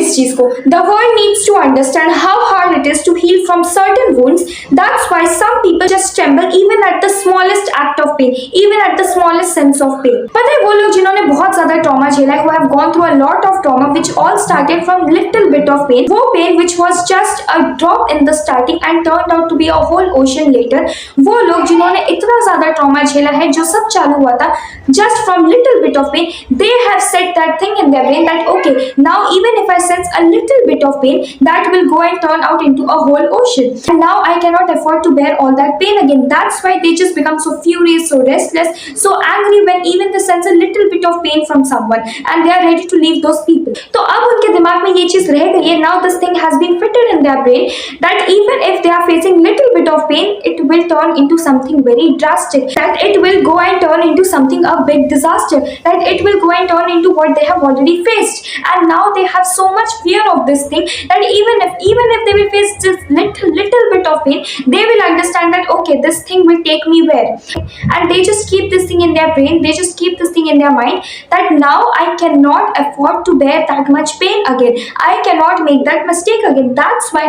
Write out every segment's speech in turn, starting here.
किस चीज को? The world needs to understand how hard it is to heal from certain wounds. That's why some people just tremble even at the smallest act of pain, even at the smallest sense of pain. पता है वो लोग जिन्होंने बहुत ज्यादा trauma झेला है, who have gone through a lot of trauma which all started from little bit of pain, वो pain which was just a drop in the starting and turned out to be a whole ocean later, वो लोग जिन्होंने इतना ज्यादा trauma झेला है, जो सब चालू हुआ था just from little bit of pain, they have set that thing in their brain that okay, now even if I sense a little bit of pain, that will go and turn out into a whole ocean, and now I cannot afford to bear all that pain again. That's why they just become so furious, so restless, so angry when even they sense a little bit of pain from someone, and they are ready to leave those people. तो अब उनके दिमाग में ये चीज रह गई है, now this thing has been fitted in their brain that even if they are facing little bit of pain, it will turn into something very drastic, that it will go and turn into something a big disaster, that it will go and turn into what they have already faced, and now they have so much fear of this thing that even if they will face just little bit of pain, they will understand that okay, this thing will take me where, and they just keep this thing in their brain, they just keep this thing in their mind that now I cannot afford to bear that much pain again, I cannot make that mistake again. That's why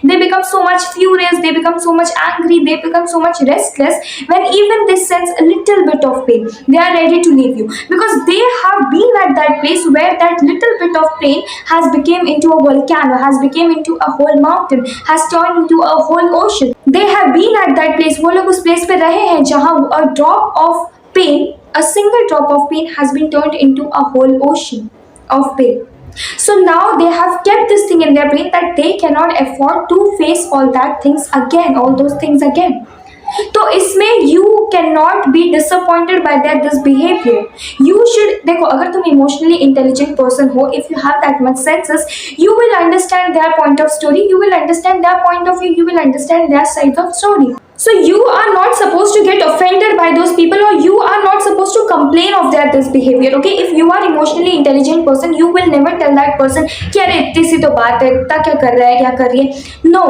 they become so much furious, they become so much angry, they become so much restless when even they sense a little bit of pain, they are ready to leave you, because they have been at that place where that little bit of pain has become into a volcano, has become into a whole mountain, has turned into a whole ocean. They have been at that place, वो लोग उस place पे रहे हैं जहाँ a drop of pain, a single drop of pain has been turned into a whole ocean of pain. So now they have kept this thing in their brain that they cannot afford to face all that things again, all those things again. तो इसमें you cannot be disappointed by their this behavior. You should, देखो अगर तुम emotionally intelligent person हो, if you have that much senses, you will understand their point of story, you will understand their point of view, you will understand their side of story. So you are not supposed to get offended by those people, or you are not supposed to complain of their this behavior. Okay, if you are emotionally intelligent person, you will never tell that person कि अरे इतनी सी तो बात है, इतना क्या कर रहा है, क्या कर रही है. No,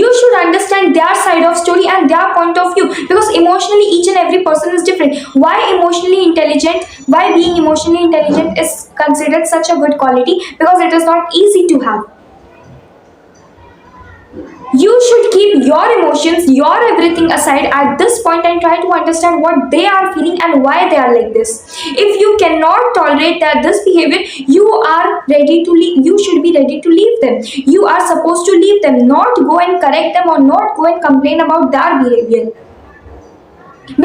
you should understand their side of story and their point of view, because emotionally each and every person is different. Why being emotionally intelligent is considered such a good quality? Because it is not easy to have. You should keep your emotions, your everything aside at this point and try to understand what they are feeling and why they are like this. If you cannot tolerate that this behavior, you are ready to leave. You should be ready to leave them. You are supposed to leave them, not go and correct them or not go and complain about their behavior.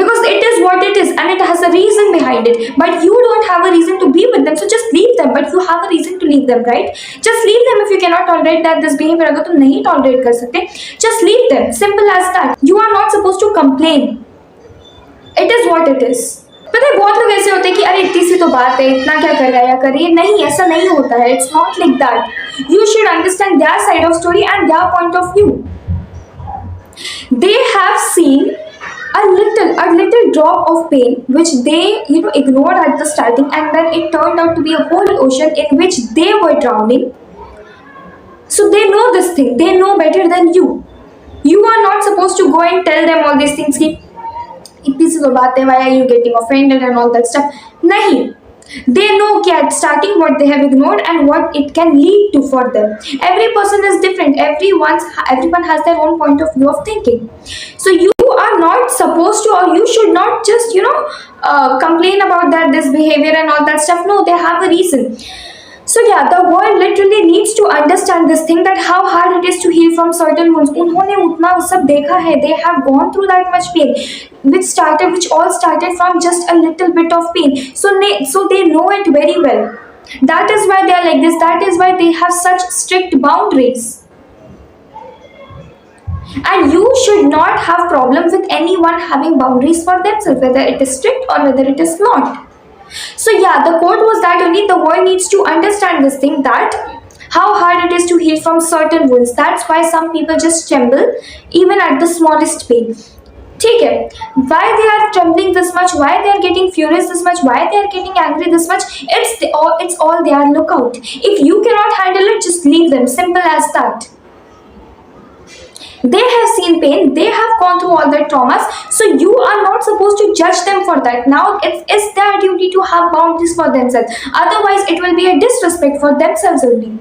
Because it is what it is and it has a reason behind it, but you don't have a reason to be with them, so just leave them. But you have a reason to leave them, right? Just leave them if you cannot tolerate that this behavior. अगर तुम नहीं tolerate कर सकते, just leave them. Simple as that. You are not supposed to complain. It is what it is. पता है बहुत लोग ऐसे होते हैं कि अरे इतनी सी तो बात है, इतना क्या कर रहा है या कर रही है. नहीं, ऐसा नहीं होता है. It's not like that. You should understand their side of story and their point of view. They have seen a little drop of pain which they ignored at the starting, and then it turned out to be a whole ocean in which they were drowning. So they know this thing, they know better than you. You are not supposed to go and tell them all these things ki itni si to baat hai, why are you getting offended and all that stuff. Nahi, they know at starting what they have ignored and what it can lead to for them. Every person is different, everyone has their own point of view of thinking. So you are not supposed to, or you should not just complain about this behavior and all that stuff. No, they have a reason. So yeah, the world literally needs to understand this thing, that how hard it is to heal from certain wounds. उन्होंने उतना सब देखा है, they have gone through that much pain, which all started from just a little bit of pain. So they know it very well. That is why they are like this. That is why they have such strict boundaries. And you should not have problems with anyone having boundaries for themselves, whether it is strict or whether it is not. So yeah, the quote was that only the world needs to understand this thing, that how hard it is to heal from certain wounds. That's why some people just tremble even at the smallest pain. ठीक है, why they are trembling this much, why they are getting furious this much, why they are getting angry this much, it's all their lookout. If you cannot handle it, just leave them. Simple as that. They have seen pain, they have gone through all their traumas, so you are not supposed to judge them for that. Now it's their duty to have boundaries for themselves, otherwise it will be a disrespect for themselves only.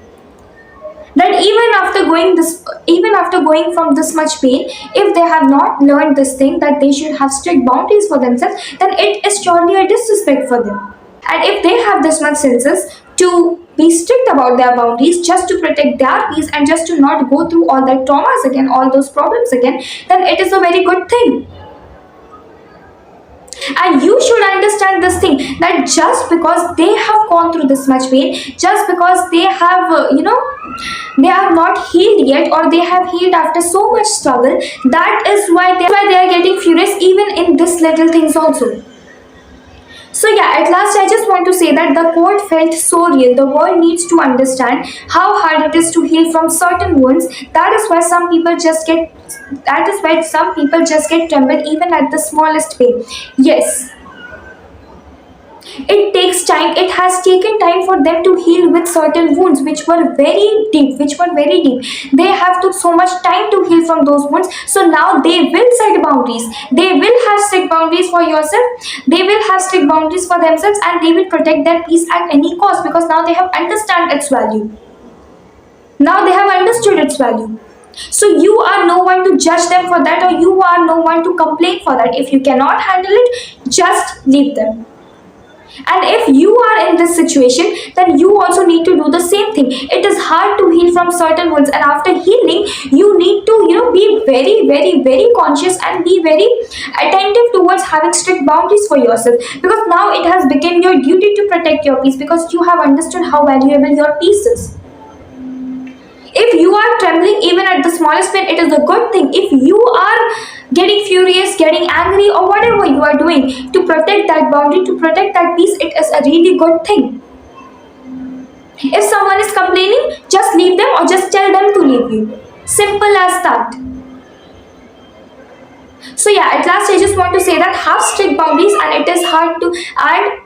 That even after going from this much pain, if they have not learned this thing that they should have strict boundaries for themselves, then it is surely a disrespect for them. And if they have this much senses to be strict about their boundaries just to protect their peace and just to not go through all that traumas again, all those problems again, then it is a very good thing. And you should understand this thing, that just because they have gone through this much pain, just because they have they have not healed yet, or they have healed after so much struggle, that is why they are getting furious even in this little things also. So yeah, at last I just want to say that the quote felt so real. The world needs to understand how hard it is to heal from certain wounds. That is why some people just get trembled even at the smallest pain. Yes, it takes time. It has taken time for them to heal with certain wounds which were very deep. They have took so much time to heal from those wounds, so now they will set boundaries. They will have strict boundaries for yourself, they will have strict boundaries for themselves, and they will protect their peace at any cost, because now they have understand its value. Now they have understood its value. So you are no one to judge them for that, or you are no one to complain for that. If you cannot handle it, just leave them. And if you are in this situation, then you also need to do the same thing. It is hard to heal from certain wounds, and after healing, you need to be very conscious and be very attentive towards having strict boundaries for yourself, because now it has become your duty to protect your peace, because you have understood how valuable your peace is. If you are trembling even at the smallest pain, it is a good thing. If you are getting furious, getting angry, or whatever you are doing to protect that boundary, to protect that peace, it is a really good thing. If someone is complaining, just leave them, or just tell them to leave you. Simple as that. So yeah, at last I just want to say that have strict boundaries, and it is hard to, and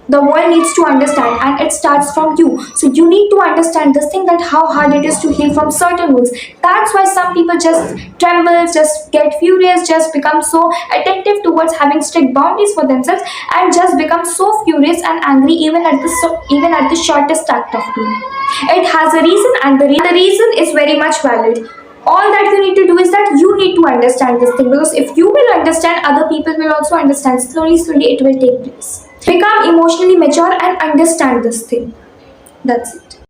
the world needs to understand, and it starts from you. So you need to understand this thing, that how hard it is to heal from certain wounds. That's why some people just tremble, just get furious, just become so attentive towards having strict boundaries for themselves, and just become so furious and angry even at the shortest act of pain. It has a reason, and the reason is very much valid. All that you need to do is that you need to understand this thing, because if you will understand, other people will also understand. Slowly it will take place. Become emotionally mature and understand this thing. That's it.